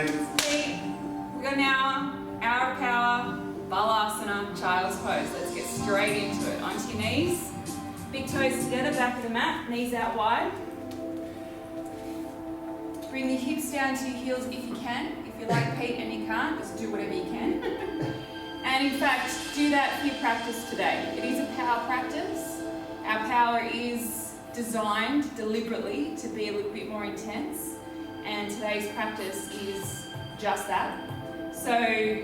We've got now Hour of Power, Balasana, Child's Pose. Let's get straight into it. Onto your knees. Big toes together, back of the mat, knees out wide. Bring the hips down to your heels if you can. If you like Pete and you can't, just do whatever you can. And in fact, do that for your practice today. It is a power practice. Our power is designed deliberately to be a little bit more intense. And today's practice is just that. So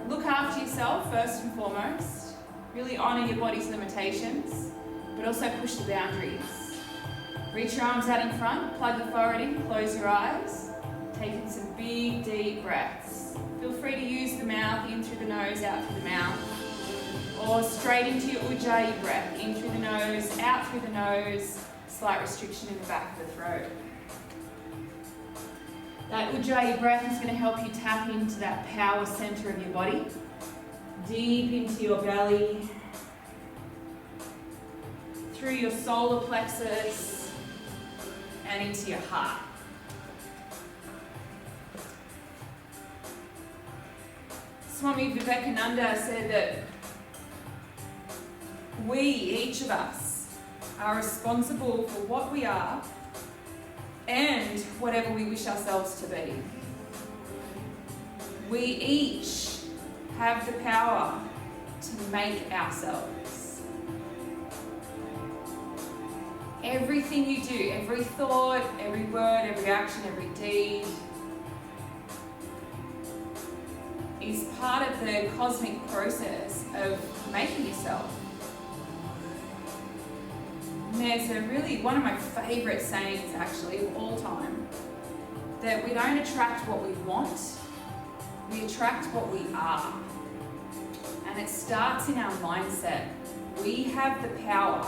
look after yourself first and foremost. Really honour your body's limitations, but also push the boundaries. Reach your arms out in front, plug your forehead in, close your eyes. Take in some big, deep breaths. Feel free to use the mouth, in through the nose, out through the mouth. Or straight into your ujjayi breath, in through the nose, out through the nose. Slight restriction in the back of the throat. That ujjayi breath is going to help you tap into that power center of your body. Deep into your belly. Through your solar plexus and into your heart. Swami Vivekananda said that we, each of us, are responsible for what we are and whatever we wish ourselves to be. We each have the power to make ourselves. Everything you do, every thought, every word, every action, every deed is part of the cosmic process of making yourself. And there's one of my favourite sayings actually of all time, that we don't attract what we want, we attract what we are. And it starts in our mindset. We have the power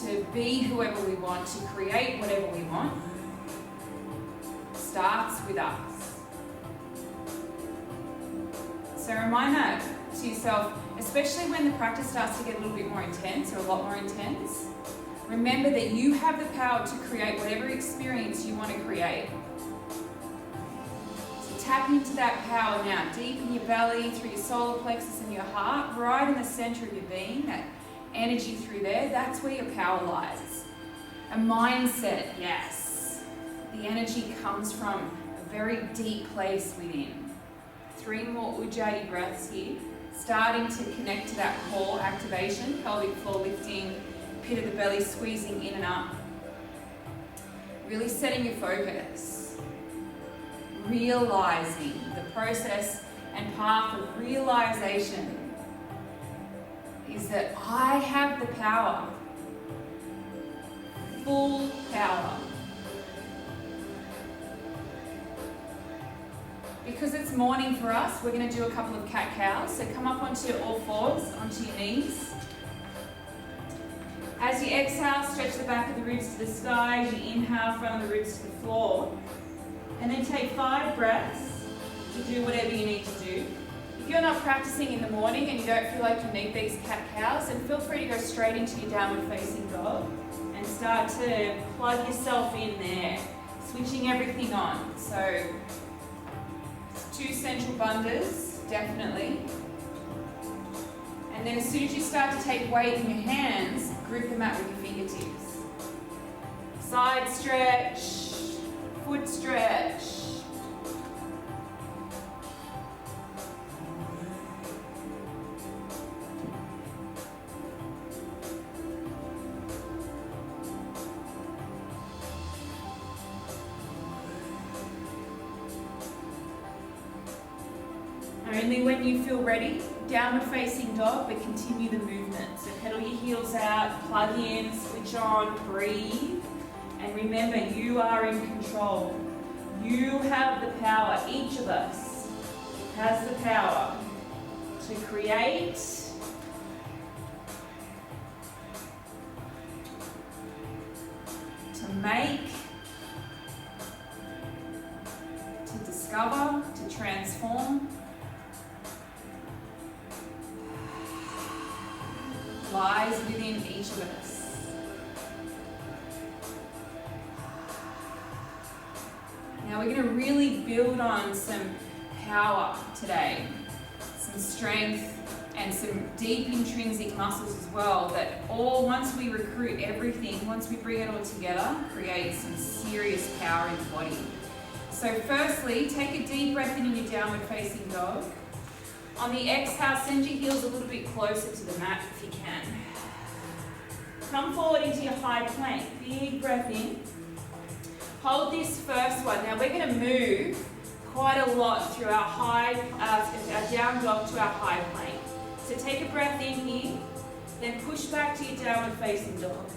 to be whoever we want, to create whatever we want. It starts with us. So remind that to yourself, especially when the practice starts to get a little bit more intense or a lot more intense. Remember that you have the power to create whatever experience you want to create. So tap into that power now, deep in your belly, through your solar plexus and your heart, right in the center of your being, that energy through there, that's where your power lies. A mindset, yes. The energy comes from a very deep place within. 3 more ujjayi breaths here. Starting to connect to that core activation, pelvic floor lifting, pit of the belly squeezing in and up. Really setting your focus. Realizing the process and path of realization is that I have the power, full power. Because it's morning for us, we're going to do a couple of cat-cows. So come up onto all fours, onto your knees. As you exhale, stretch the back of the ribs to the sky. As you inhale, front of the ribs to the floor. And then take 5 breaths to do whatever you need to do. If you're not practicing in the morning and you don't feel like you need these cat-cows, then feel free to go straight into your downward facing dog and start to plug yourself in there, switching everything on. So 2 central bandhas, definitely. And then as soon as you start to take weight in your hands, grip the mat with your fingertips. Side stretch, foot stretch. Only when you feel ready, downward facing dog, but continue the movement. So pedal your heels out, plug in, switch on, breathe. And remember, you are in control. You have the power, each of us has the power to create, to make, to discover, to transform. Lies within each of us. Now we're going to really build on some power today, some strength, and some deep intrinsic muscles as well that all, once we recruit everything, once we bring it all together, create some serious power in the body. So firstly, take a deep breath in your downward facing dog. On the exhale, send your heels a little bit closer to the mat if you can. Come forward into your high plank. Big breath in. Hold this first one. Now we're going to move quite a lot through our down dog to our high plank. So take a breath in here, then push back to your downward facing dog.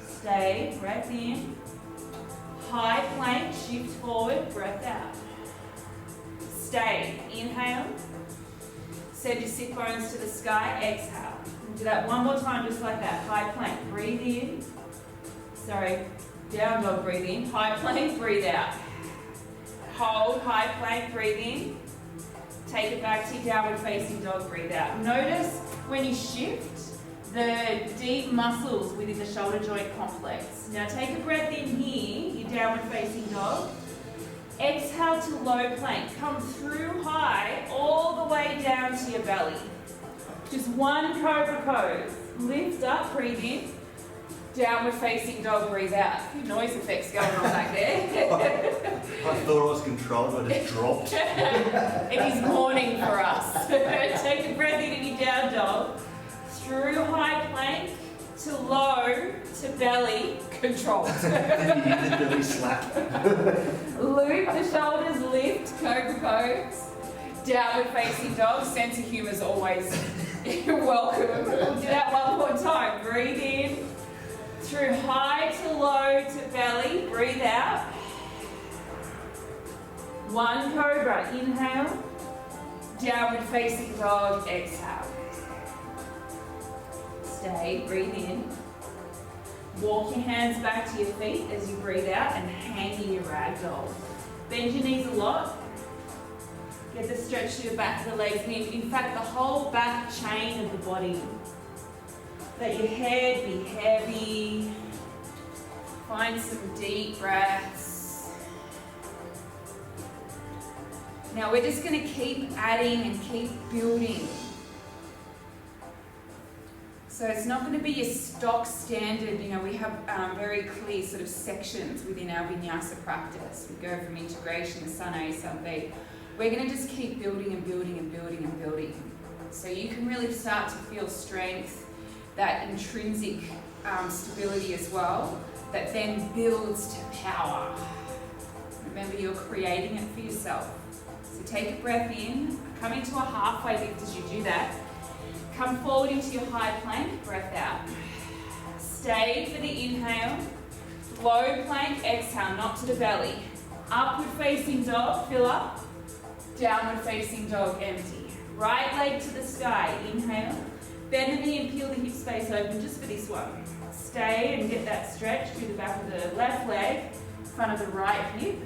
Stay, breath in. High plank, shift forward, breath out. Stay, inhale. Send your sit bones to the sky, exhale. Do that one more time, just like that. High plank, breathe in. Sorry, down dog, breathe in. High plank, breathe out. Hold, high plank, breathe in. Take it back to your downward facing dog, breathe out. Notice when you shift, the deep muscles within the shoulder joint complex. Now take a breath in here, your downward facing dog. Exhale to low plank. Come through high, all the way down to your belly. Just one cobra pose. Lift up, breathe in. Downward facing dog, breathe out. A few noise effects going on back there. I thought I was controlled, but it dropped. It is morning for us. Take a breath in your down dog. Through high plank to low to belly, controlled. And you hit the belly slap. Loop the shoulders, lift, cobra pose. Downward facing dog, sense of humour is always welcome. We'll do that one more time. Breathe in. Through high to low to belly, breathe out. One cobra, inhale. Downward facing dog, exhale. Stay, breathe in. Walk your hands back to your feet as you breathe out and hang in your ragdoll. Bend your knees a lot. Get the stretch to the back of the legs. In fact, the whole back chain of the body. Let your head be heavy. Find some deep breaths. Now we're just going to keep adding and keep building. So it's not going to be your stock standard, we have very clear sort of sections within our vinyasa practice. We go from integration to sun A, sun B. We're going to just keep building and building and building and building. So you can really start to feel strength, that intrinsic stability as well, that then builds to power. Remember, you're creating it for yourself. So take a breath in, come into a halfway lift as you do that. Come forward into your high plank, breath out. Stay for the inhale. Low plank, exhale, not to the belly. Upward facing dog, fill up. Downward facing dog, empty. Right leg to the sky, inhale. Bend the knee and peel the hip space open just for this one. Stay and get that stretch through the back of the left leg, front of the right hip.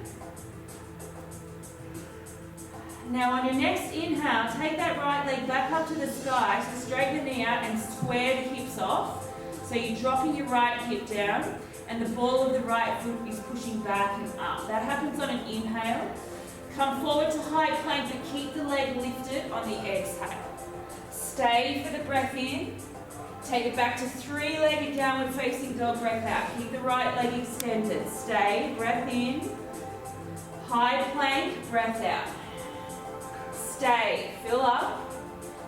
Now on your next inhale, take that right leg back up to the sky, so straighten the knee out and square the hips off. So you're dropping your right hip down and the ball of the right foot is pushing back and up. That happens on an inhale. Come forward to high plank but keep the leg lifted on the exhale. Stay for the breath in. Take it back to three-legged downward facing dog, breath out. Keep the right leg extended. Stay, breath in. High plank, breath out. Stay, fill up.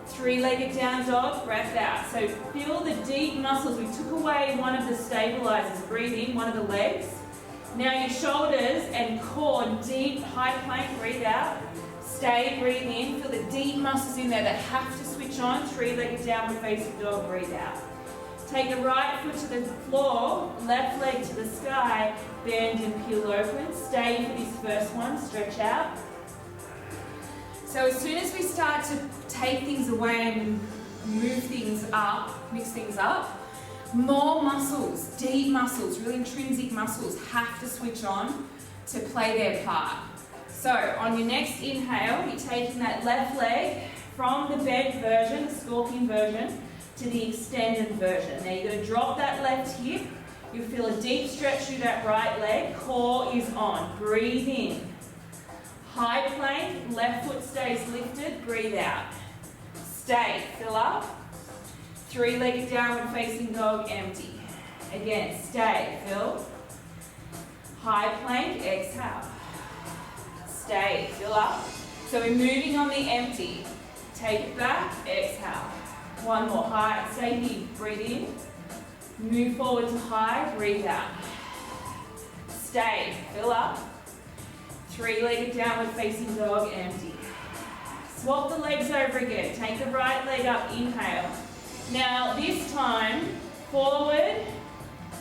Three-legged down dog, breath out. So feel the deep muscles. We took away one of the stabilizers. Breathe in, one of the legs. Now your shoulders and core, deep, high plank, breathe out. Stay, breathe in. Feel the deep muscles in there that have to switch on. Three-legged downward facing dog, breathe out. Take the right foot to the floor, left leg to the sky, bend and peel open. Stay for this first one, stretch out. So as soon as we start to take things away and move things up, mix things up, more muscles, deep muscles, really intrinsic muscles have to switch on to play their part. So on your next inhale, you're taking that left leg from the bent version, the scorpion version, to the extended version. Now you're going to drop that left hip. You feel a deep stretch through that right leg. Core is on. Breathe in. High plank, left foot stays lifted. Breathe out. Stay. Fill up. Three-legged downward facing dog, empty. Again, stay. Fill. High plank, exhale. Stay. Fill up. So we're moving on the empty. Take it back, exhale. One more. High. Stay here. Breathe in. Move forward to high, breathe out. Stay, fill up. Three-legged downward facing dog, empty. Swap the legs over again. Take the right leg up, inhale. Now this time, forward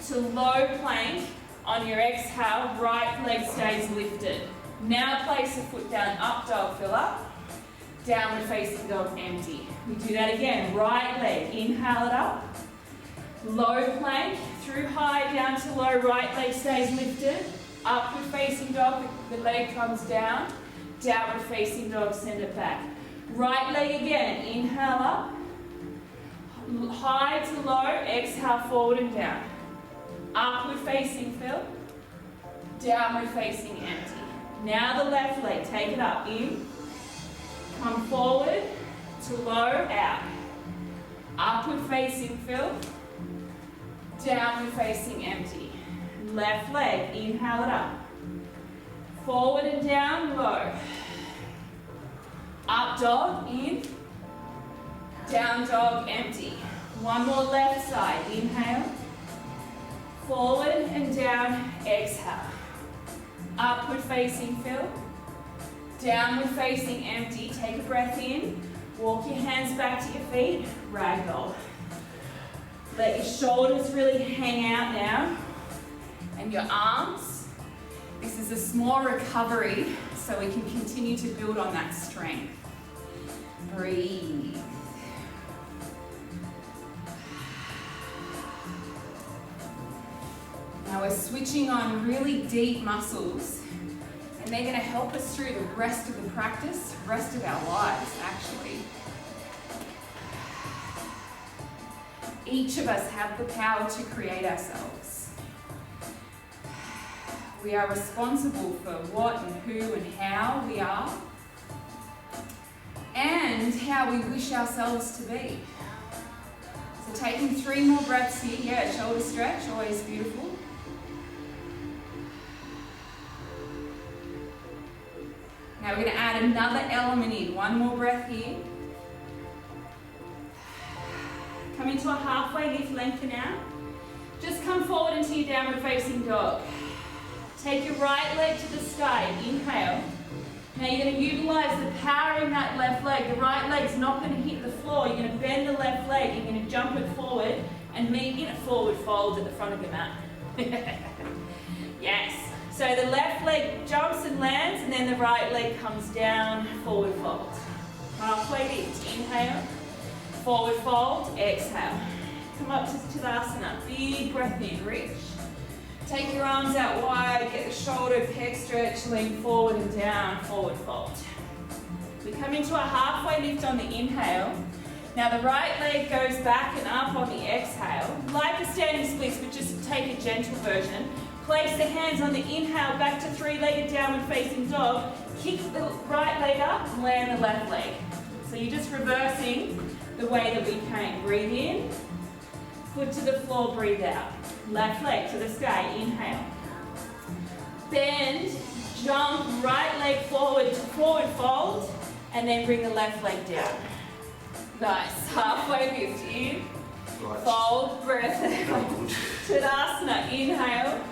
to low plank. On your exhale, right leg stays lifted. Now place the foot down, up dog, fill up. Downward facing dog, empty. We do that again. Right leg, inhale it up. Low plank, through high, down to low, right leg stays lifted. Upward facing dog, the leg comes down. Downward facing dog, send it back. Right leg again, inhale up. High to low, exhale forward and down. Upward facing fill. Downward facing empty. Now the left leg, take it up, in. Come forward to low, out. Upward facing fill. Downward facing empty. Left leg, inhale it up. Forward and down, low. Up dog, in. Down dog, empty. One more left side, inhale. Forward and down, exhale. Upward facing fill. Downward facing empty. Take a breath in. Walk your hands back to your feet, ragdoll. Let your shoulders really hang out now. And your arms. This is a small recovery so we can continue to build on that strength. Breathe. Now we're switching on really deep muscles and they're going to help us through the rest of the practice, rest of our lives actually. Each of us have the power to create ourselves. We are responsible for what and who and how we are and how we wish ourselves to be. So taking 3 more breaths here. Yeah, shoulder stretch, always beautiful. Now we're going to add another element in. 1 more breath here. Come into a halfway lift, lengthen out. Just come forward into your downward facing dog. Take your right leg to the sky, inhale. Now you're going to utilize the power in that left leg. The right leg's not going to hit the floor. You're going to bend the left leg. You're going to jump it forward and meet in a forward fold at the front of your mat. Yes. So the left leg jumps and lands and then the right leg comes down, forward fold. Halfway lift, inhale. Forward fold, exhale. Come up to Tadasana. Big breath in, reach. Take your arms out wide, get the shoulder, pec stretch, lean forward and down, forward fold. We come into a halfway lift on the inhale. Now the right leg goes back and up on the exhale. Like a standing splits, but just take a gentle version. Place the hands on the inhale, back to 3-legged downward facing dog. Kick the right leg up, land the left leg. So you're just reversing the way that we came. Breathe in, foot to the floor, breathe out. Left leg to the sky, inhale. Bend, jump, right leg forward to forward fold, and then bring the left leg down. Nice, halfway lift in, fold, breath out. Tadasana, inhale.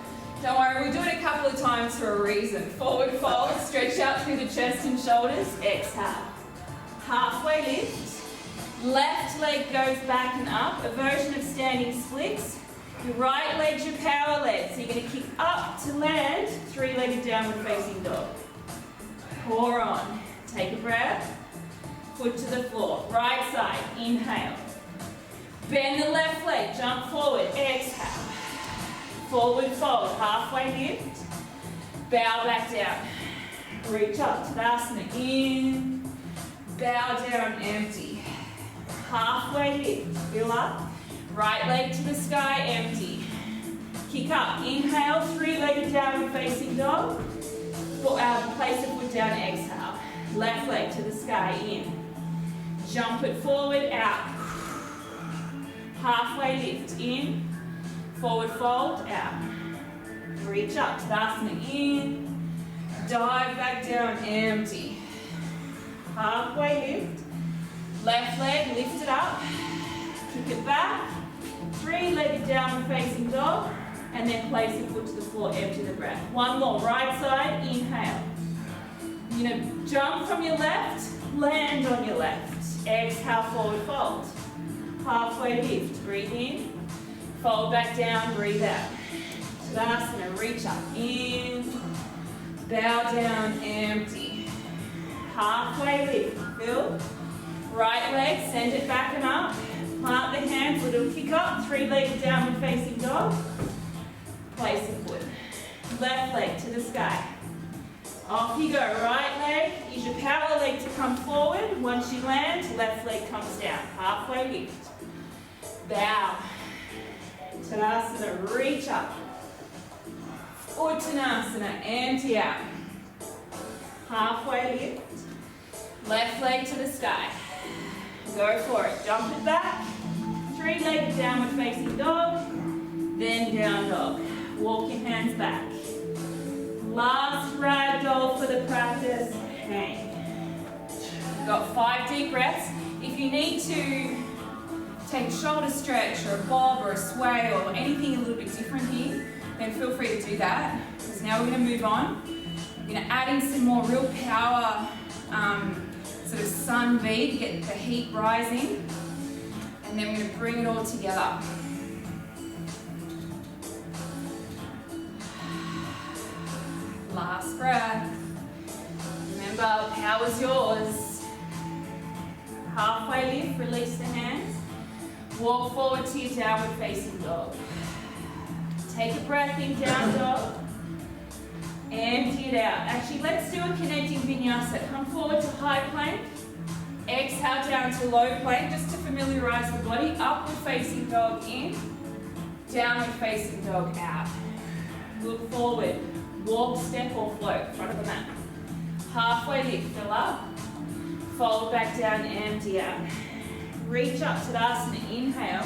Don't worry, we'll do it a couple of times for a reason. Forward fold, stretch out through the chest and shoulders, exhale. Halfway lift, left leg goes back and up, a version of standing splits. Your right leg's your power leg, so you're going to kick up to land, 3-legged downward facing dog. Core on, take a breath, foot to the floor, right side, inhale. Bend the left leg, jump forward, exhale. Forward fold, halfway lift, bow back down. Reach up, Tadasana, in, bow down, empty. Halfway lift, fill up, right leg to the sky, empty. Kick Kick up. Inhale, three-legged downward facing dog. Place the foot down, exhale. Left leg to the sky, in. Jump it forward, out. Halfway lift, in. Forward fold, out. Reach up, Tadasana, in. Dive back down, empty. Halfway lift. Left leg, lift it up. Kick it back. Three-legged downward facing dog. And then place the foot to the floor, empty the breath. One more, right side, inhale. You're going to jump from your left, land on your left. Exhale, forward fold. Halfway lift, breathe in. Fold back down, breathe out. Tadasana, reach up, in. Bow down, empty. Halfway lift, fill. Right leg, send it back and up. Plant the hands, little kick up, three-legged downward facing dog. Place the foot. Left leg to the sky. Off you go. Right leg. Use your power leg to come forward. Once you land, left leg comes down. Halfway lift. Bow. Tadasana. Reach up. Uttanasana. Empty out. Halfway lift. Left leg to the sky. Go for it. Jump it back. Three-legged downward facing dog. Then down dog. Walk your hands back. Last ragdoll for the practice. Hang. You've got 5 deep breaths. If you need to take a shoulder stretch or a bob or a sway or anything a little bit different here, then feel free to do that. Because now we're going to move on. We're going to add in some more real power, sort of sun V to get the heat rising. And then we're going to bring it all together. Last breath. Remember, power's yours. Halfway lift, release the hands. Walk forward to your downward facing dog. Take a breath in, down dog. Empty it out. Actually, let's do a connecting vinyasa. Come forward to high plank. Exhale down to low plank, just to familiarize the body. Upward facing dog in. Downward facing dog out. Look forward. Walk, step or float, front of the mat. Halfway lift, fill up. Fold back down, empty out. Reach up, Tadasana, inhale.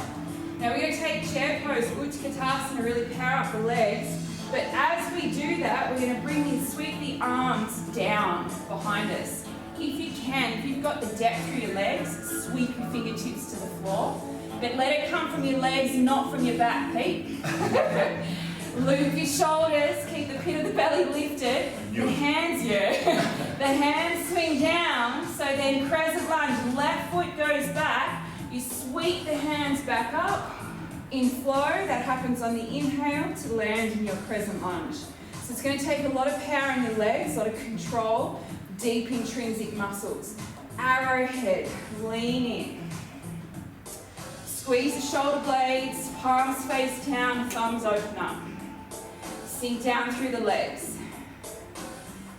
Now we're going to take chair pose, Utkatasana, really power up the legs. But as we do that, we're going to bring in, sweep the arms down behind us. If you can, if you've got the depth through your legs, sweep your fingertips to the floor. But let it come from your legs, not from your back, Pete. Loop your shoulders, keep the pit of the belly lifted. The hands, the hands swing down, so then crescent lunge, left foot goes back. You sweep the hands back up. In flow, that happens on the inhale to land in your crescent lunge. So it's going to take a lot of power in your legs, a lot of control, deep intrinsic muscles. Arrowhead, lean in. Squeeze the shoulder blades, palms face down, thumbs open up. Sink down through the legs.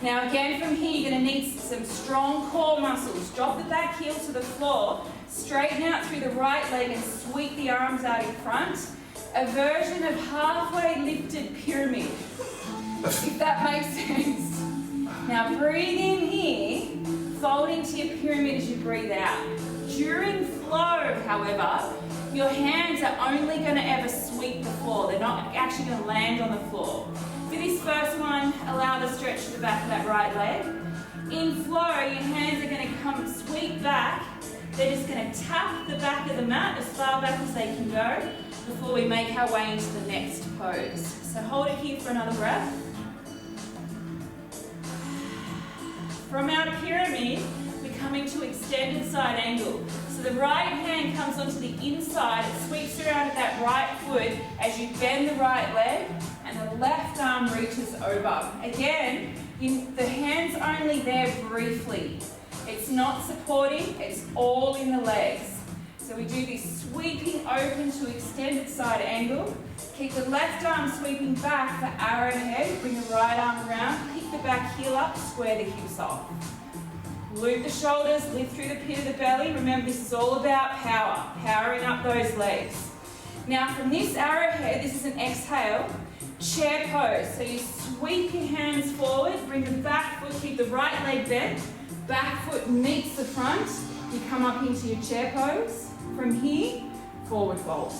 Now again from here, you're going to need some strong core muscles. Drop the back heel to the floor, straighten out through the right leg and sweep the arms out in front. A version of halfway lifted pyramid, if that makes sense. Now breathe in here, fold into your pyramid as you breathe out. During flow, however, your hands are only going to ever sweep the floor. They're not actually going to land on the floor. For this first one, allow the stretch to the back of that right leg. In flow, your hands are going to come sweep back. They're just going to tap the back of the mat as far back as they can go before we make our way into the next pose. So hold it here for another breath. From our pyramid, we're coming to extended side angle. So the right hand comes onto the inside, it sweeps around at that right foot as you bend the right leg, and the left arm reaches over. Again, the hand's only there briefly. It's not supporting, it's all in the legs. So we do this sweeping open to extended side angle. Keep the left arm sweeping back for arrowhead, bring the right arm around, pick the back heel up, square the hips off. Loop the shoulders, lift through the pit of the belly. Remember, this is all about power, powering up those legs. Now from this arrowhead, this is an exhale, chair pose. So you sweep your hands forward, bring the back foot, keep the right leg bent, back foot meets the front, you come up into your chair pose. From here, forward fold.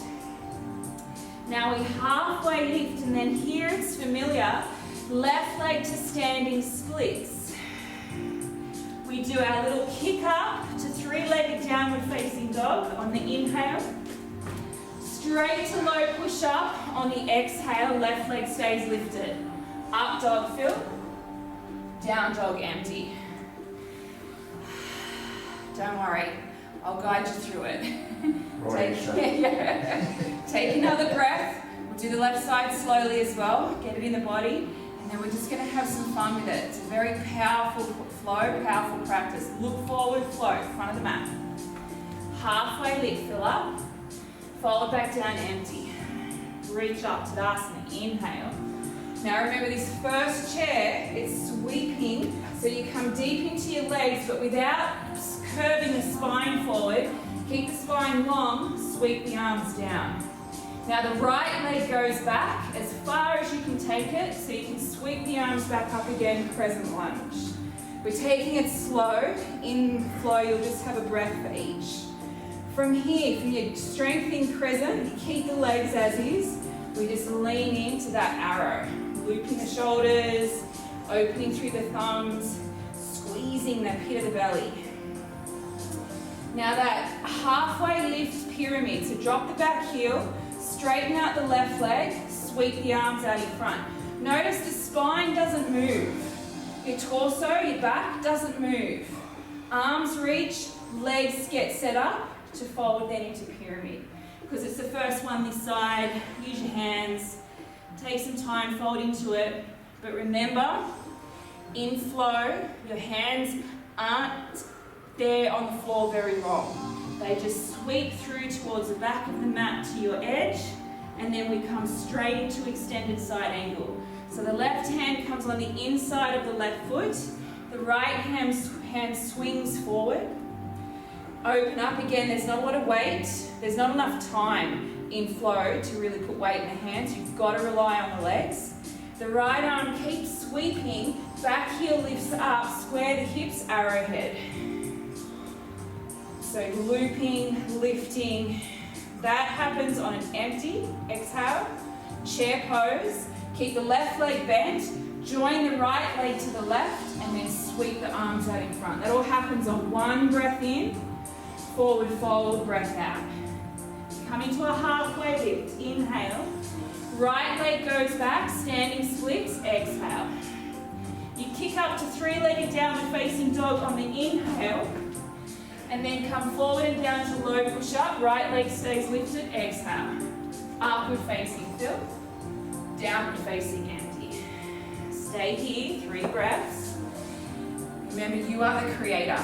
Now we halfway lift, and then here it's familiar, left leg to standing splits. We do our little kick up to three-legged downward facing dog on the inhale. Straight to low push up on the exhale, left leg stays lifted. Up dog fill, down dog empty. Don't worry, I'll guide you through it. Take another breath. We'll do the left side slowly as well. Get it in the body. And then we're just going to have some fun with it. It's a very powerful flow, powerful practice. Look forward, float, front of the mat. Halfway lift, fill up. Fold back down, empty. Reach up, Tadasana, inhale. Now remember this first chair, it's sweeping, so you come deep into your legs, but without curving the spine forward. Keep the spine long, sweep the arms down. Now the right leg goes back as far as you can take it, so you can sweep the arms back up again, crescent lunge. We're taking it slow. In flow, you'll just have a breath for each. From here, from your strength in crescent, you keep the legs as is. We just lean into that arrow. Looping the shoulders, opening through the thumbs, squeezing the pit of the belly. Now that halfway lift pyramid, so drop the back heel, straighten out the left leg, sweep the arms out in front. Notice the spine doesn't move. Your torso, your back doesn't move. Arms reach, legs get set up to fold then into pyramid. Because it's the first one this side, use your hands, take some time, fold into it. But remember, in flow, your hands aren't there on the floor very long. They just sweep through towards the back of the mat to your edge, and then we come straight into extended side angle. So the left hand comes on the inside of the left foot, the right hand swings forward. Open up again, there's not a lot of weight, there's not enough time in flow to really put weight in the hands, you've got to rely on the legs. The right arm keeps sweeping, back heel lifts up, square the hips, arrowhead. So looping, lifting, that happens on an empty exhale, chair pose. Keep the left leg bent, join the right leg to the left, and then sweep the arms out in front. That all happens on one breath in, forward fold, breath out. Come into a halfway lift, inhale. Right leg goes back, standing splits, exhale. You kick up to three-legged downward facing dog on the inhale, and then come forward and down to low push up, right leg stays lifted, exhale. Upward facing fill, downward facing empty. Stay here, 3 breaths. Remember, you are the creator.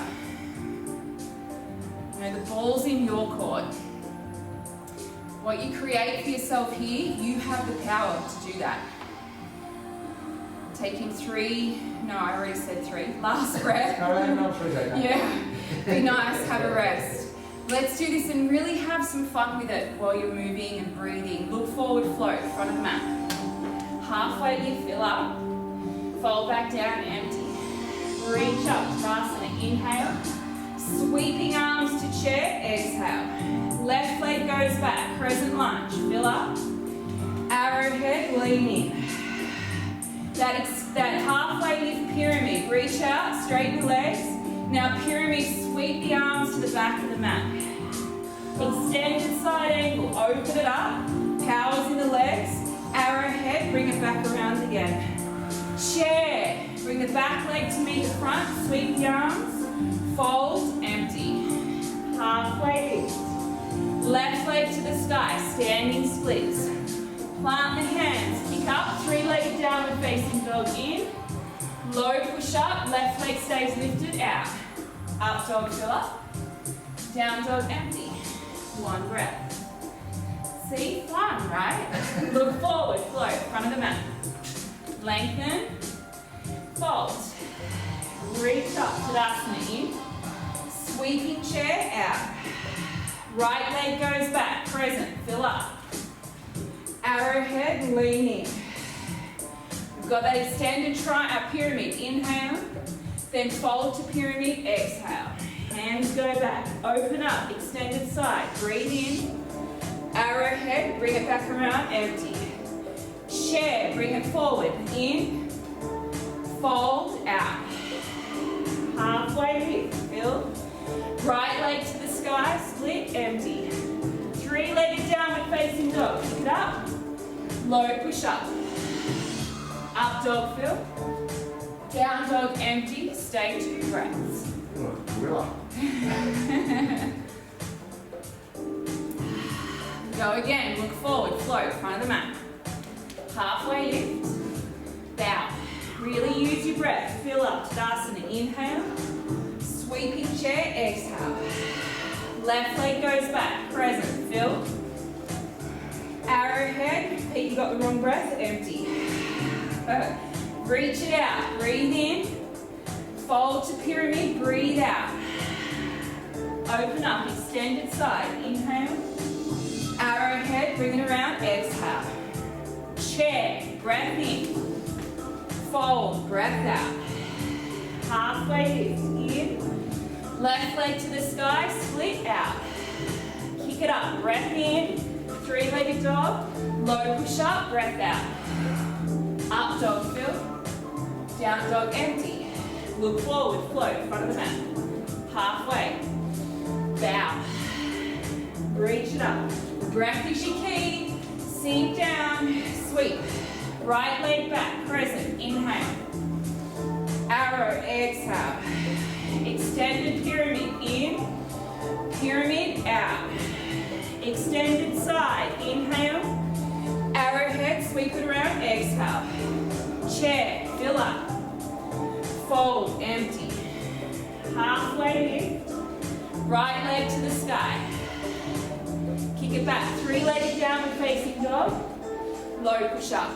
You know, the ball's in your court. What you create for yourself here, you have the power to do that. Taking 3, no, I already said 3. Last breath. Yeah. Be nice, have a rest. Let's do this and really have some fun with it while you're moving and breathing. Look forward, float, front of the mat. Halfway lift, fill up. Fold back down, empty. Reach up, Tadasana, inhale. Sweeping arms to chair, exhale. Left leg goes back, crescent lunge, fill up. Arrowhead, lean in. That halfway lift pyramid, reach out, straighten the legs. Now pyramid, sweep the arms to the back of the mat. Extended side angle, open it up. Powers in the legs. Arrowhead, bring it back around again. Chair, bring the back leg to meet the front, sweep the arms. Fold, empty. Halfway lift. Left leg to the sky, standing splits. Plant the hands, kick up, 3-legged downward facing dog in. Low push up, left leg stays lifted, out. Up dog fill up, down dog empty. 1 breath. See, fun, right? Look forward, float, front of the mat. Lengthen, fold. Reach up, Tadasana in. Sweeping chair, out. Right leg goes back, crescent, fill up. Arrowhead, lean in. We've got that extended pyramid. Inhale, then fold to pyramid, exhale. Hands go back, open up, extended side. Breathe in. Arrowhead, bring it back around, empty. Chair, bring it forward. In, fold, out. Halfway lift, fill. Right leg to the sky, split, empty. Three-legged downward facing dog. Pick it up. Low push up. Up dog, fill. Down dog, empty. Stay 2 breaths. Gorilla. Go again. Look forward. Float. Front of the mat. Halfway lift. Bow. Really use your breath. Fill up. Tadasana. Inhale. Sweeping chair. Exhale. Left leg goes back. Crescent. Fill. Arrowhead. Pete, you got the wrong breath. Empty. Perfect. Reach it out. Breathe in. Fold to pyramid. Breathe out. Open up. Extended side. Inhale. Arrowhead. Bring it around. Exhale. Chair. Breath in. Fold. Breath out. Halfway lift. In. Left leg to the sky. Split out. Kick it up. Breath in. Three-legged dog. Low push up. Breath out. Up dog, fill. Down dog, empty. Look forward, float, front of the mat. Halfway. Bow. Reach it up. Breath is your key. Sink down. Sweep. Right leg back. Crescent. Inhale. Arrow. Exhale. Extended pyramid. In. Pyramid. Out. Extended side. Inhale. Arrowhead. Sweep it around. Exhale. Chair. Fill up. Fold. Empty. Halfway lift. Right leg to the sky. Kick it back. Three-legged downward facing dog. Low push up.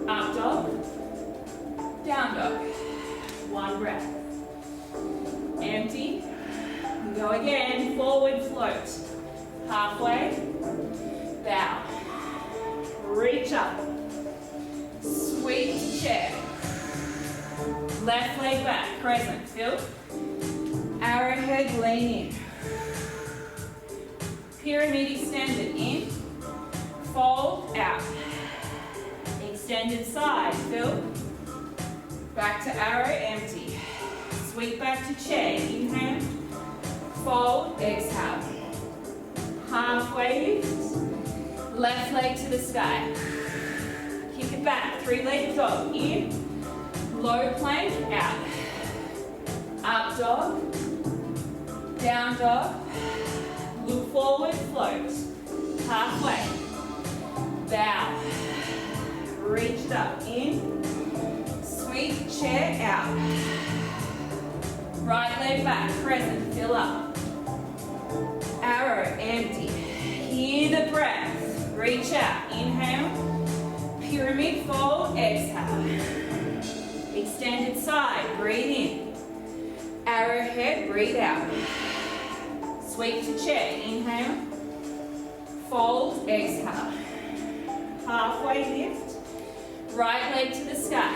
Up dog. Down dog. 1 breath. Empty. Go again. Forward float. Halfway. Bow. Reach up. Sweep to chair. Left leg back. Crescent. Fill. Arrowhead. Lean in. Pyramid extended. In. Fold. Out. Extended side. Fill. Back to arrow. Empty. Sweep back to chair. Inhale. Fold. Exhale. Halfway lift. Left leg to the sky. Kick it back. Three-legged dog. In. Low plank. Out. Up dog. Down dog. Look forward. Float. Halfway. Bow. Reach it up. In. Sweep. Chair. Out. Right leg back. Crescent. Fill up. Arrow. Empty. Hear the breath. Reach out. Inhale. Pyramid fold. Exhale. Extended side. Breathe in. Arrowhead. Breathe out. Sweep to chair. Inhale. Fold. Exhale. Halfway lift. Right leg to the sky.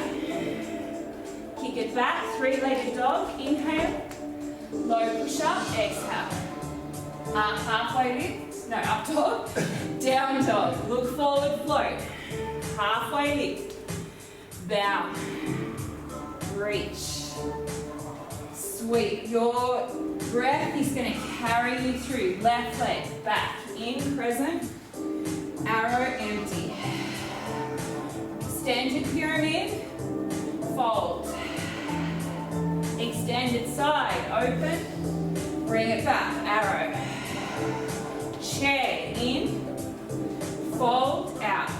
Kick it back. Three-legged dog. Inhale. Low push up. Exhale. Halfway lift. No, up dog. Down dog. Look forward, float. Halfway lift. Bow. Reach. Sweep. Your breath is going to carry you through. Left leg back. In, crescent. Arrow, empty. Extended pyramid. Fold. Extended side. Open. Bring it back. Arrow. Chair. In. Fold. Out.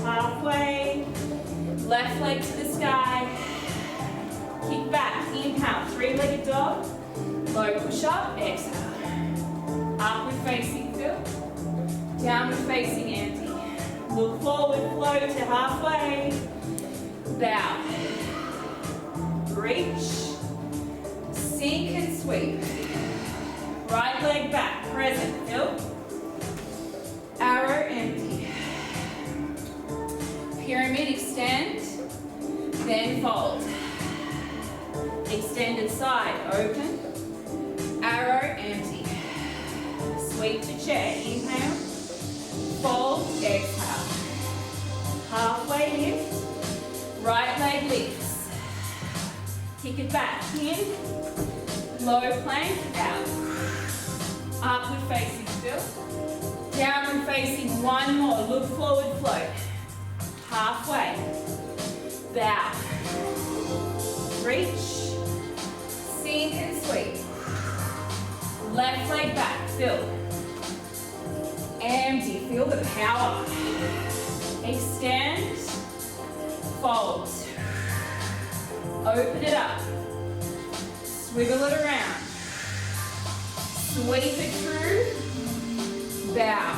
Halfway. Left leg to the sky. Kick back. Inhale. Three-legged dog. Low push up. Exhale. Upward facing fill. Downward facing empty. Look forward. Flow to halfway. Bow. Reach. Sink and sweep. Right leg back. Crescent. Fill. Arrow and empty. Pyramid, extend, then fold. Extended side, open, arrow, empty. Sweep to chair, inhale, fold, exhale. Halfway lift, right leg lifts. Kick it back, in, low plank, out. Upward facing still. Downward facing, one more, look forward, float. Halfway, bow. Reach, sink and sweep. Left leg back, fill. Empty, feel the power. Extend, fold. Open it up. Swiggle it around. Sweep it through. Bow.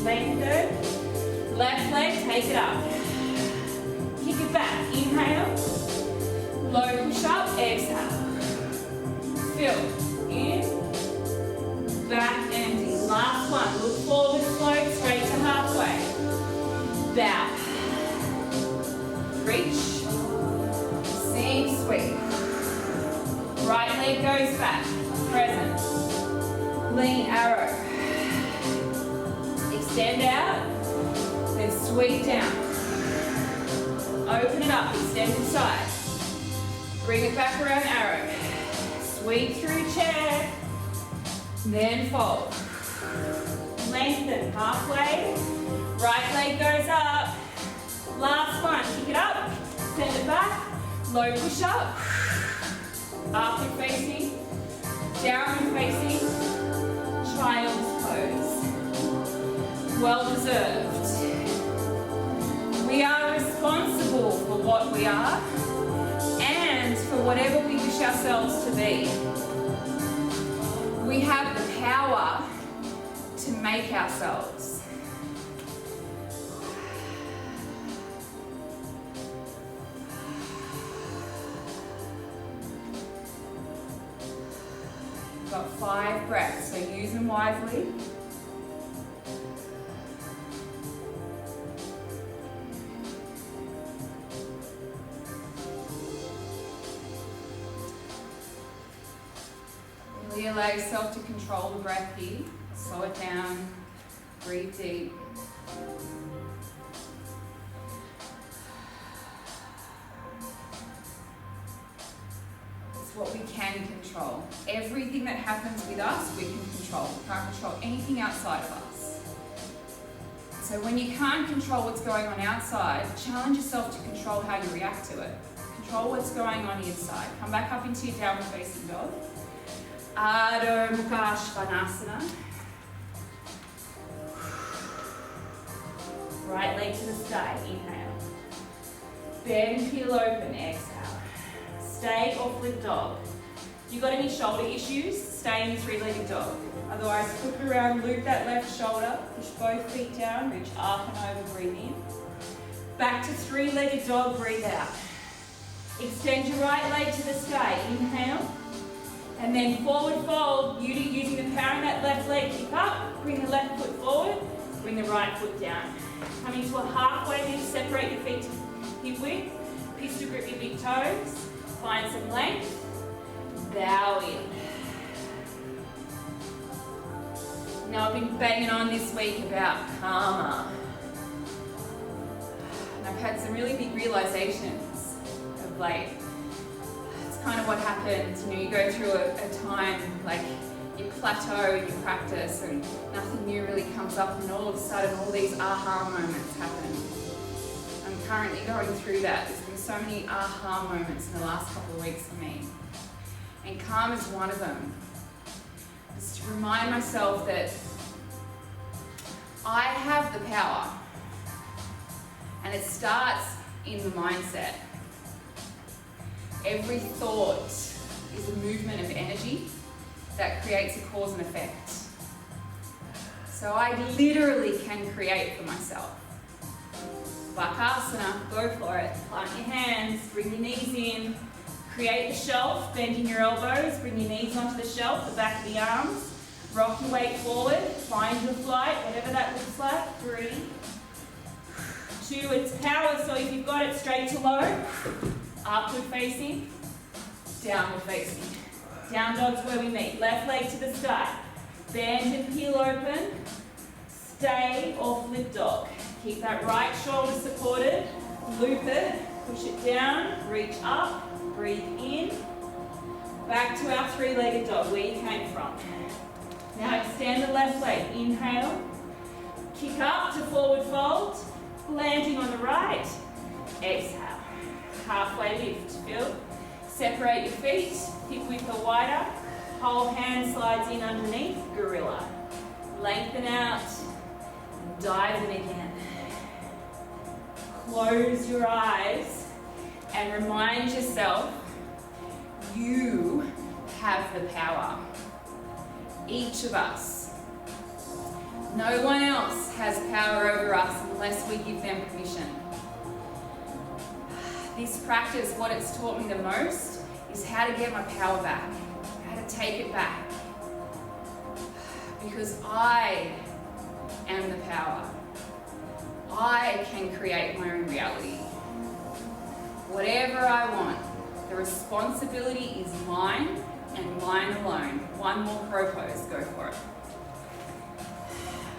Lengthen. Left leg, take it up. Kick it back. Inhale. Low push up, exhale. Fill. In. Back, empty. Last one. Look forward, float, straight to halfway. Bow. Reach. Sink, sweep. Right leg goes back. Present. Lean arrow. Extend out. Then sweep down. Open it up. Extended side. Bring it back around arrow. Sweep through chair. Then fold. Lengthen halfway. Right leg goes up. Last one. Kick it up. Send it back. Low push up. Upward facing. Downward facing. Child's pose. Well deserved. We are responsible for what we are and for whatever we wish ourselves to be. We have the power to make ourselves. We've got 5 breaths, so use them wisely. Really allow yourself to control the breath here. Slow it down, breathe deep. It's what we can control. Everything that happens with us, we can control. We can't control anything outside of us. So when you can't control what's going on outside, challenge yourself to control how you react to it. Control what's going on inside. Come back up into your downward facing dog. Adho Mukha Svanasana. Right leg to the sky, inhale. Bend, heel open, exhale. Stay or flip dog. If you've got any shoulder issues, stay in the 3-legged dog. Otherwise, flip around, loop that left shoulder, push both feet down, reach up and over, breathe in. Back to 3-legged dog, breathe out. Extend your right leg to the sky, inhale. And then forward fold, using the power in that left leg, kick up, bring the left foot forward, bring the right foot down. Coming to a halfway lift, separate your feet to hip width, pistol grip your big toes, find some length, bow in. Now I've been banging on this week about karma. And I've had some really big realizations of late. It's kind of what happens, you go through a time like you plateau in your practice and nothing new really comes up, and all of a sudden all these aha moments happen. I'm currently going through that. There's been so many aha moments in the last couple of weeks for me. And karma is one of them. Just to remind myself that I have the power. And it starts in the mindset. Every thought is a movement of energy that creates a cause and effect. So I literally can create for myself. Bakasana, go for it. Plant your hands, bring your knees in, create the shelf, bending your elbows, bring your knees onto the shelf, the back of the arms, Rock your weight forward, find your flight, whatever that looks like. 3, 2, it's power, so if you've got it straight to low, upward facing, downward facing. Down dog's where we meet. Left leg to the sky. Bend and peel open. Stay or flip dog. Keep that right shoulder supported. Loop it. Push it down. Reach up. Breathe in. Back to our three-legged dog where you came from. Now extend the left leg. Inhale. Kick up to forward fold. Landing on the right. Exhale. Halfway lift. Feel. Separate your feet. Hip width or wider. Whole hand slides in underneath. Gorilla. Lengthen out. Dive in again. Close your eyes and remind yourself you have the power. Each of us. No one else has power over us unless we give them permission. This practice, what it's taught me the most is how to get my power back, how to take it back. Because I am the power. I can create my own reality. Whatever I want, the responsibility is mine and mine alone. One more crow pose, go for it.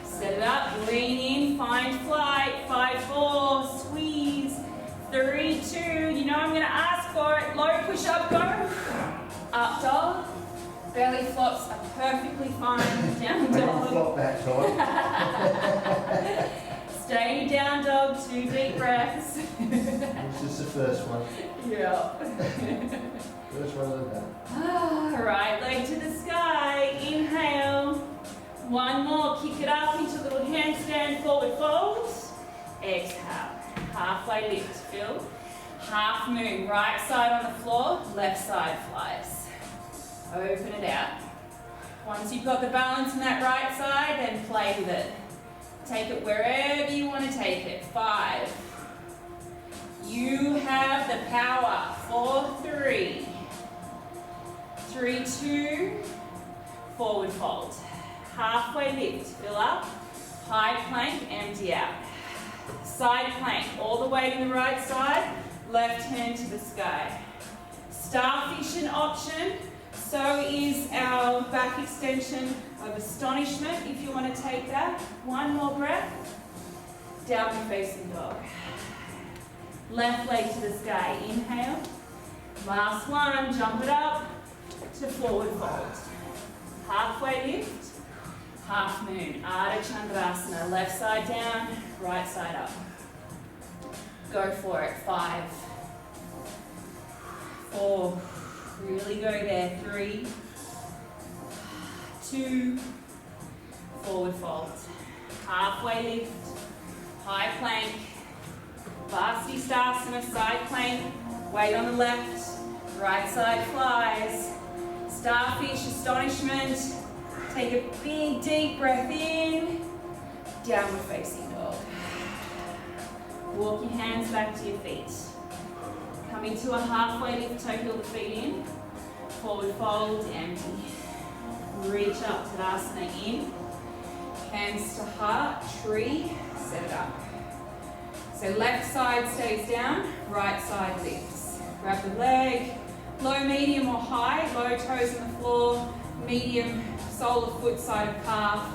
Set it up, lean in, find flight, 5, 4, squeeze, 3, 2, you know I'm going to ask for it, low push up, go, up dog, belly flops are perfectly fine, down dog. Flop that time. Stay down dog, 2 deep breaths. This is the first one. Yeah. First one of the day. Right leg to the sky, inhale. One more, kick it up into a little handstand forward fold. Exhale, halfway lift, feel. Half moon, right side on the floor, left side flies. Open it out. Once you've got the balance on that right side, then play with it. Take it wherever you want to take it. 5. You have the power. 4, 3. 3, 2. Forward fold. Halfway lift. Fill up. High plank. Empty out. Side plank. All the way to the right side. Left hand to the sky. Starfish an option. So is our back extension of astonishment, if you want to take that. One more breath. Downward facing dog. Left leg to the sky. Inhale. Last one. Jump it up to forward fold. Halfway lift. Half moon. Ardha Chandrasana. Left side down, right side up. Go for it. 5. 4. Really go there. 3. 2. Forward fold. Halfway lift. High plank. Vastisthasana, side plank. Weight on the left. Right side flies. Starfish, astonishment. Take a big deep breath in. Downward facing dog. Walk your hands back to your feet. Come into a halfway lift, toe heel the feet in. Forward fold, empty. Reach up, Tadasana in. Hands to heart, tree, set it up. So left side stays down, right side lifts. Grab the leg, low, medium or high, low toes on the floor, medium sole of foot, side of calf,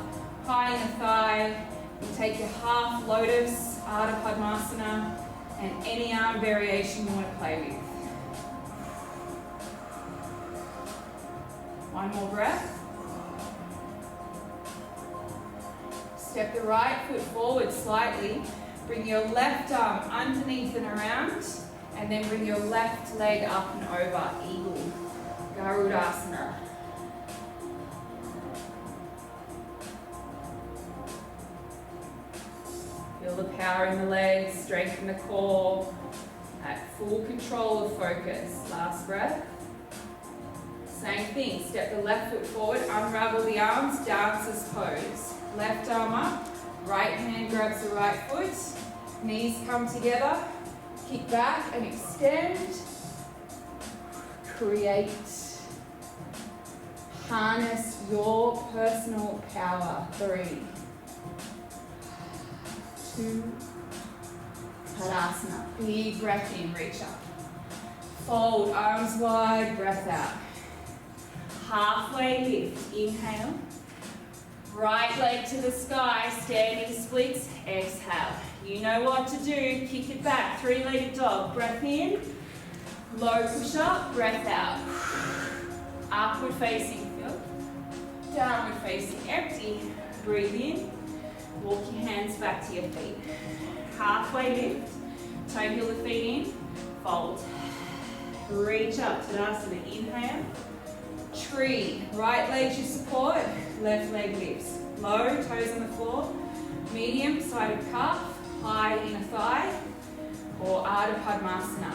high in the thigh. You take your half lotus, Ardha Padmasana, and any arm variation you want to play with. One more breath. Step the right foot forward slightly. Bring your left arm underneath and around, and then bring your left leg up and over, eagle, Garudasana. Feel the power in the legs, strengthen the core, at full control of focus. Last breath. Same thing, step the left foot forward, unravel the arms, dancer's pose. Left arm up, right hand grabs the right foot, knees come together, kick back and extend. Create. Harness your personal power. 3, 2, Tadasana. Big breath in, reach up. Fold, arms wide, breath out. Halfway lift, inhale. Right leg to the sky, standing splits, exhale. You know what to do, kick it back, 3-legged dog. Breath in, low push up, breath out. Upward facing, fill. Downward facing, empty. Breathe in, walk your hands back to your feet. Halfway lift, toe heel the feet in, fold. Reach up, Tadasana, inhale. Tree, right leg to support, left leg lifts. Low, toes on the floor, medium, sided calf, high inner thigh, or Ardha Padmasana.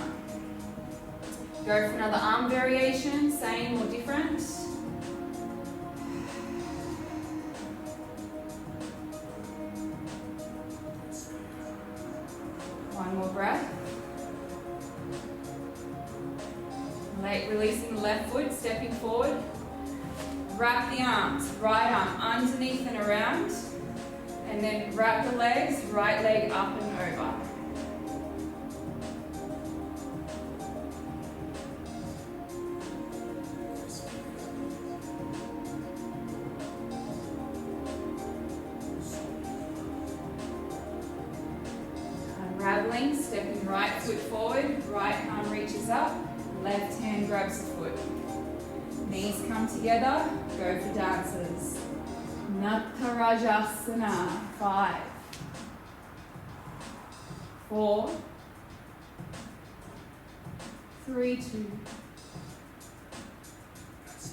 Go for another arm variation, same or different. One more breath. Releasing the left foot, stepping forward. Wrap the arms, right arm underneath and around. And then wrap the legs, right leg up and over. Unraveling, stepping right foot forward, right arm reaches up. Left hand grabs the foot. Knees come together, go for dancers. Natarajasana. 5, 4, 3, 2,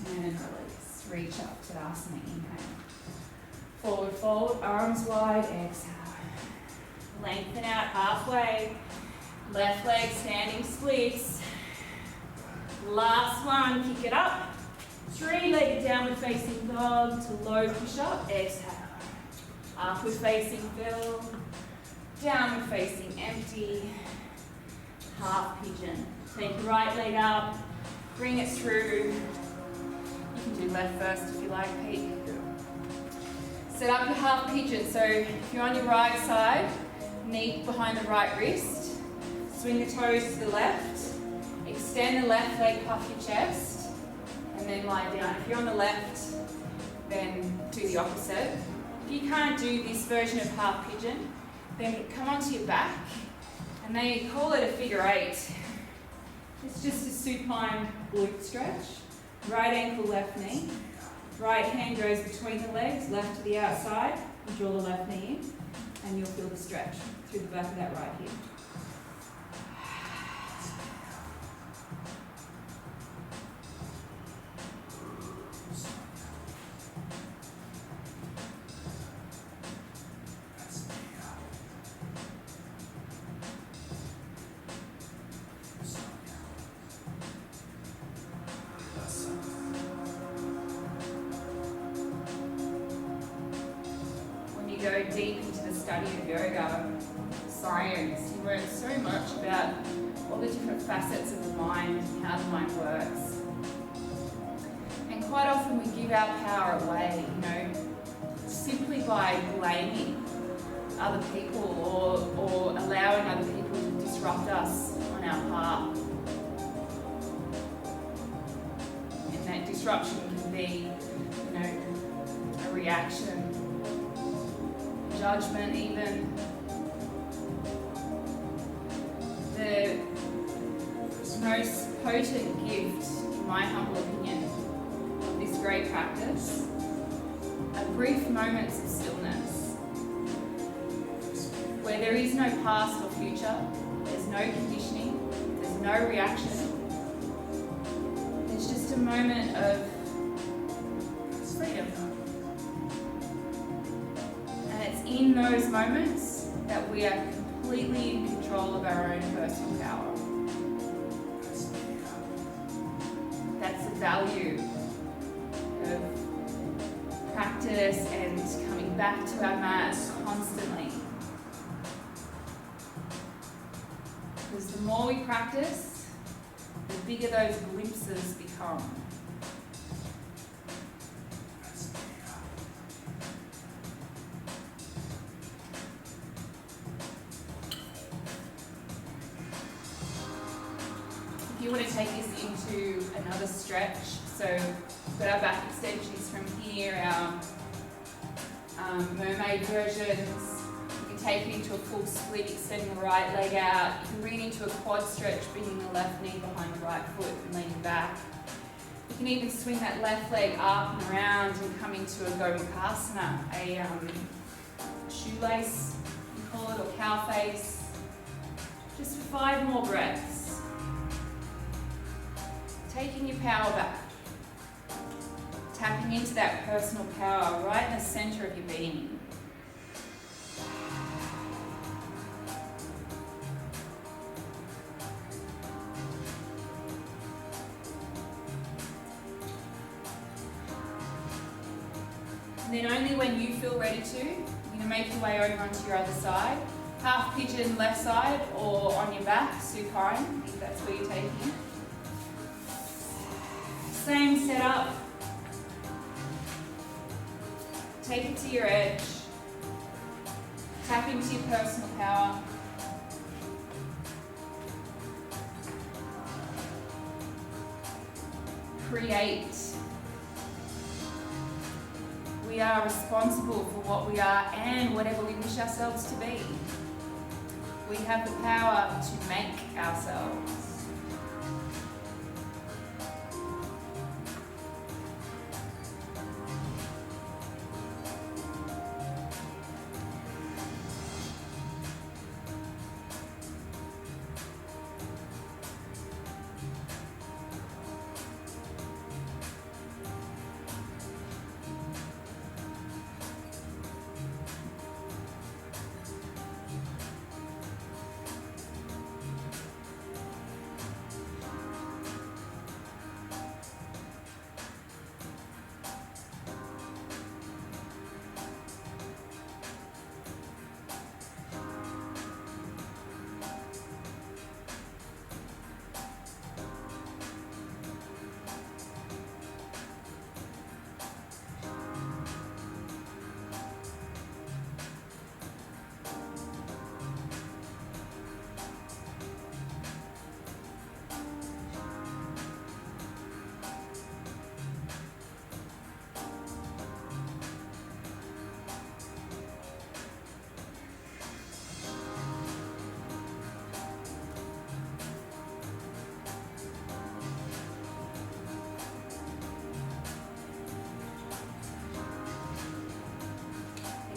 and release. Reach up, Tadasana, inhale. Forward fold, arms wide, exhale. Lengthen out halfway. Left leg standing splits. Last one, kick it up. 3-legged downward facing dog to low push up, exhale. Upward facing fill. Downward facing empty. Half pigeon. Take your right leg up, bring it through. You can do left first if you like, Pete. Set up your half pigeon. So if you're on your right side, knee behind the right wrist. Swing the toes to the left. Extend the left leg, puff your chest, and then lie down. If you're on the left, then do the opposite. If you can't do this version of half pigeon, then come onto your back, and they call it a figure 8. It's just a supine glute stretch. Right ankle, left knee. Right hand goes between the legs, left to the outside. You draw the left knee in, and you'll feel the stretch through the back of that right hip. Go deep into the study of yoga, science, you learn so much about all the different facets of the mind and how the mind works. And quite often we give our power away, simply by blaming other people or allowing other people to disrupt us on our path. And that disruption can be, a reaction, judgment even. The most potent gift, in my humble opinion, of this great practice are brief moments of stillness where there is no past or future, there's no conditioning, there's no reaction. It's just a moment of freedom. In those moments that we are completely in control of our own personal power. That's the value of practice and coming back to our mat constantly. Because the more we practice, the bigger those glimpses become. you want to take this into another stretch. So we've got our back extensions from here, our mermaid versions. You can take it into a full split, extending the right leg out. You can bring it into a quad stretch, bringing the left knee behind the right foot and leaning back. You can even swing that left leg up and around and come into a Gomukhasana, a shoelace, you call it, or cow face. Just for 5 more breaths. Taking your power back. Tapping into that personal power right in the center of your being. And then only when you feel ready to, you're going to make your way over onto your other side. Half pigeon left side or on your back, supine, if that's where you're taking it. Same setup. Take it to your edge. Tap into your personal power. Create. We are responsible for what we are and whatever we wish ourselves to be. We have the power to make ourselves.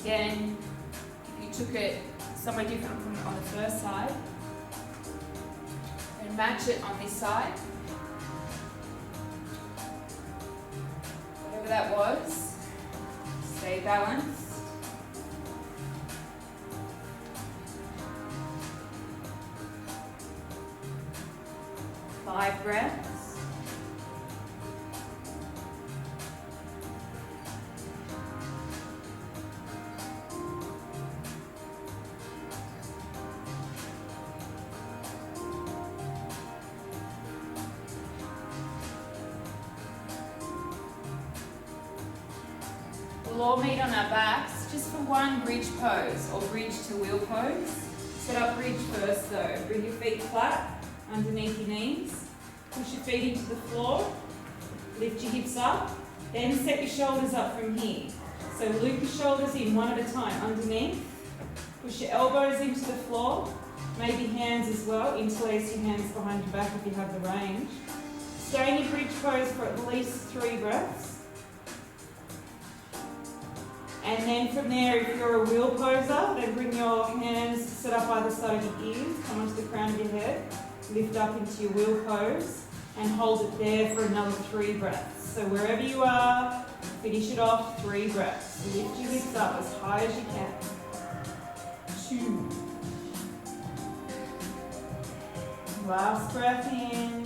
Again, if you took it somewhere different from on the first side, and match it on this side, whatever that was, stay balanced. Five breaths. We'll all meet on our backs just for one bridge pose or bridge to wheel pose. Set up bridge first though. Bring your feet flat underneath your knees. Push your feet into the floor. Lift your hips up. Then set your shoulders up from here. So loop your shoulders in one at a time underneath. Push your elbows into the floor. Maybe hands as well. Interlace your hands behind your back if you have the range. Stay in your bridge pose for at least 3 breaths. And then from there, if you're a wheel poser, then bring your hands set up either side of your ears, come onto the crown of your head, lift up into your wheel pose, and hold it there for another 3 breaths. So wherever you are, finish it off 3 breaths. Lift your hips up as high as you can. 2. Last breath in.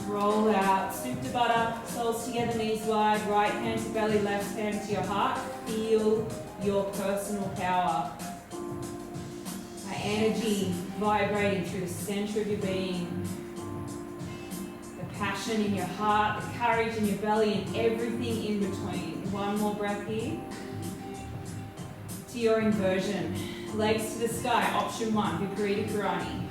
Roll out, Supta Baddha, soles together, knees wide, right hand to belly, left hand to your heart. Feel your personal power. Energy vibrating through the center of your being. The passion in your heart, the courage in your belly, and everything in between. One more breath here. To your inversion. Legs to the sky, option 1, Viparita Karani.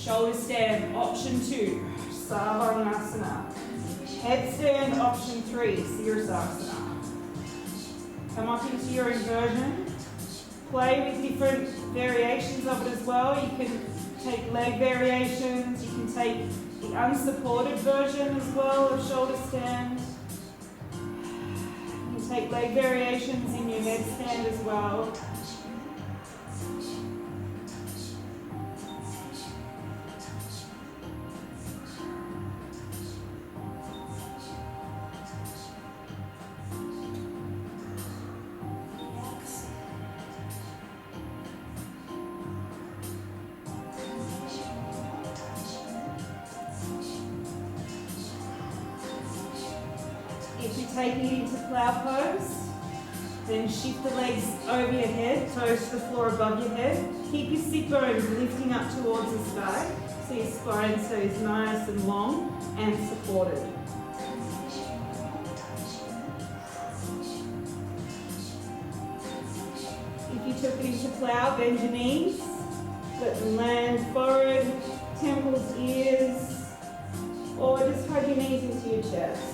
Shoulder stand, option 2, Savasana. Headstand, option 3, Sirsasana. Come up into your inversion. Play with different variations of it as well. You can take leg variations, you can take the unsupported version as well of shoulder stand. You can take leg variations in your headstand as well. If you're taking it into plow pose, then shift the legs over your head, toes to the floor above your head. Keep your sit bones lifting up towards the sky, so your spine stays nice and long and supported. If you took it into plow, bend your knees, let them land forward, temples, ears, or just hug your knees into your chest.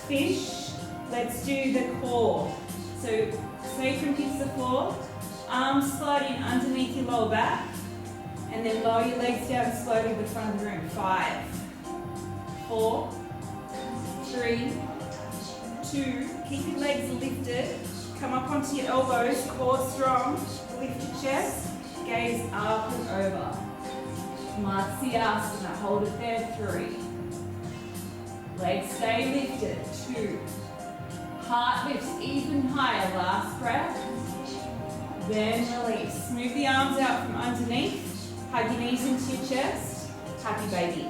Fish, let's do the core. So sacrum hits the floor, arms sliding underneath your lower back, and then lower your legs down slowly to the front of the room. 5, 4, 3, 2, keep your legs lifted, come up onto your elbows, core strong, lift your chest, gaze up and over. Matsyasana, hold it there, 3. Legs stay lifted, 2. Heart lifts even higher, last breath. Then release. Move the arms out from underneath. Hug your knees into your chest. Happy baby.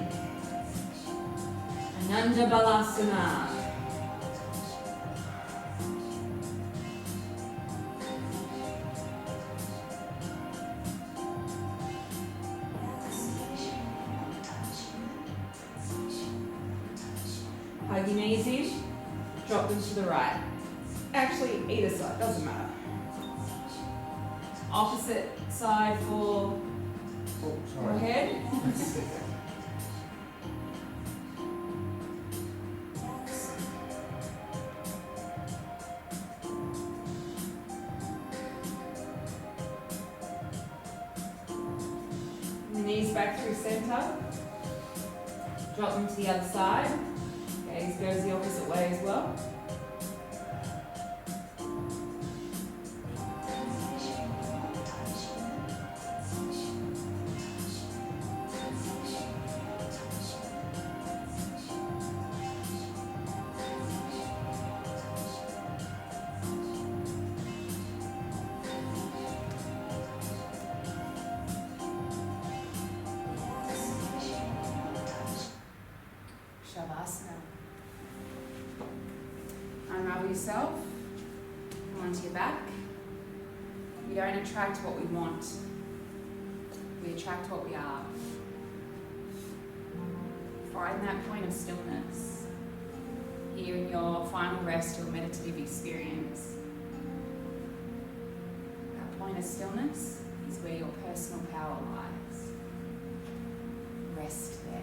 Ananda Balasana. Hug your knees in, drop them to the right. Actually, either side, doesn't matter. Opposite side for forehead. The knees back through center. Drop them to the other side. Gaze goes the opposite way as well. Shavasana. Unravel yourself, come onto your back. We don't attract what we want, we attract what we are. Find that point of stillness here in your final rest or meditative experience. That point of stillness is where your personal power lies. Rest there.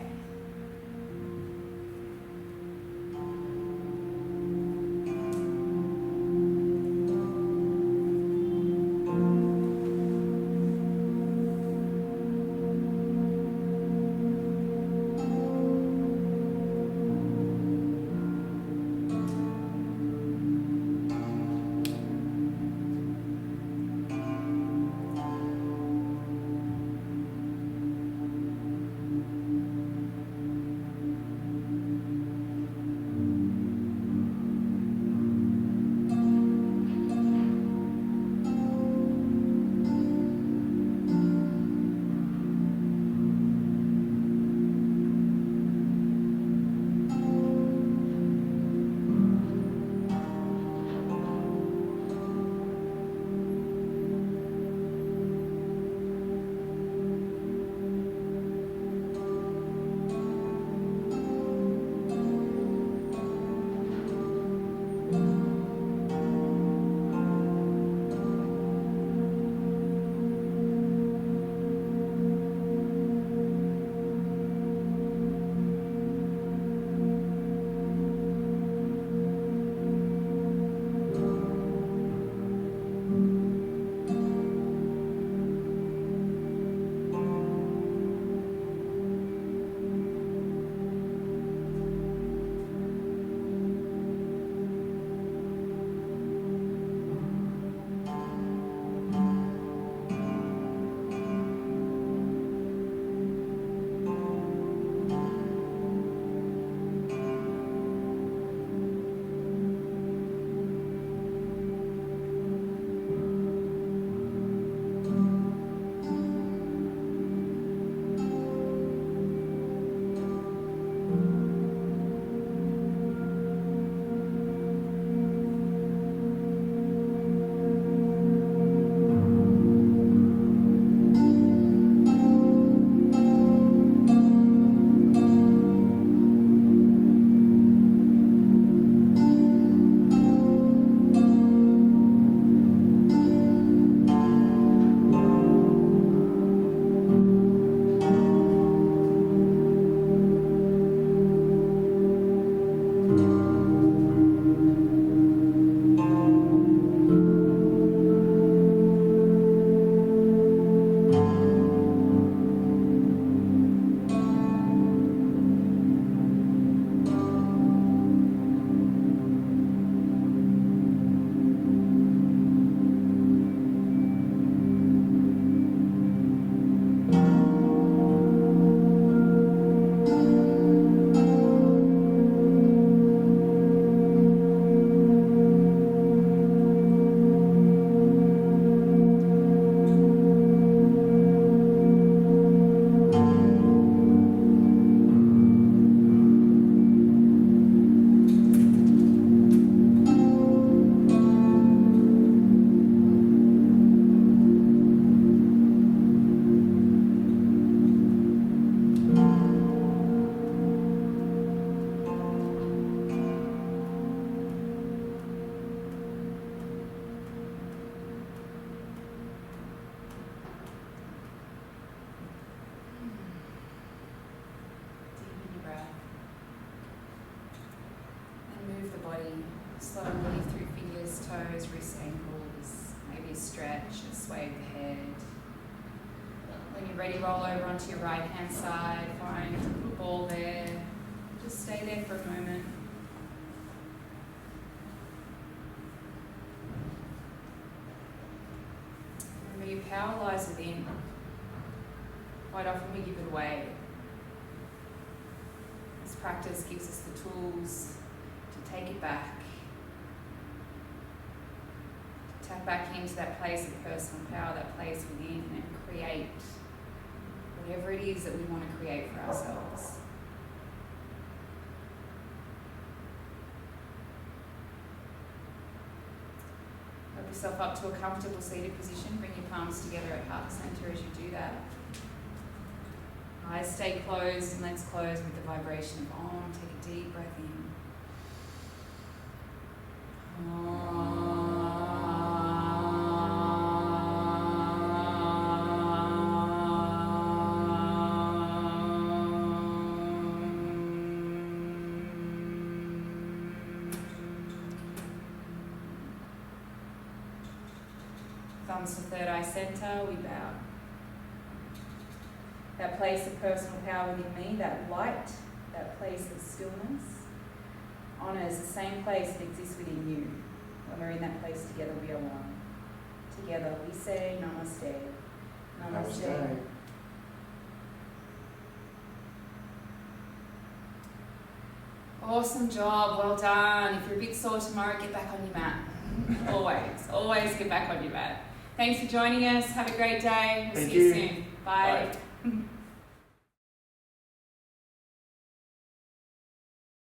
stretch and sway the head. When you're ready, roll over onto your right hand side, find a little ball there. Just stay there for a moment. Remember, your power lies within. Quite often we give it away. This practice gives us the tools to take it back. Tap back into that place of personal power, that place within, and create whatever it is that we want to create for ourselves. Help yourself up to a comfortable seated position. Bring your palms together at heart center as you do that. Eyes stay closed and let's close with the vibration of Om. Take a deep breath in. Thumbs to third eye center, we bow. That place of personal power within me, that light, that place of stillness, honours the same place that exists within you. When we're in that place together, we are one. Together, we say Namaste. Namaste. Namaste. Awesome job, well done. If you're a bit sore tomorrow, get back on your mat. Always get back on your mat. Thanks for joining us. Have a great day. We'll Thank see you you. soon. Bye. Bye.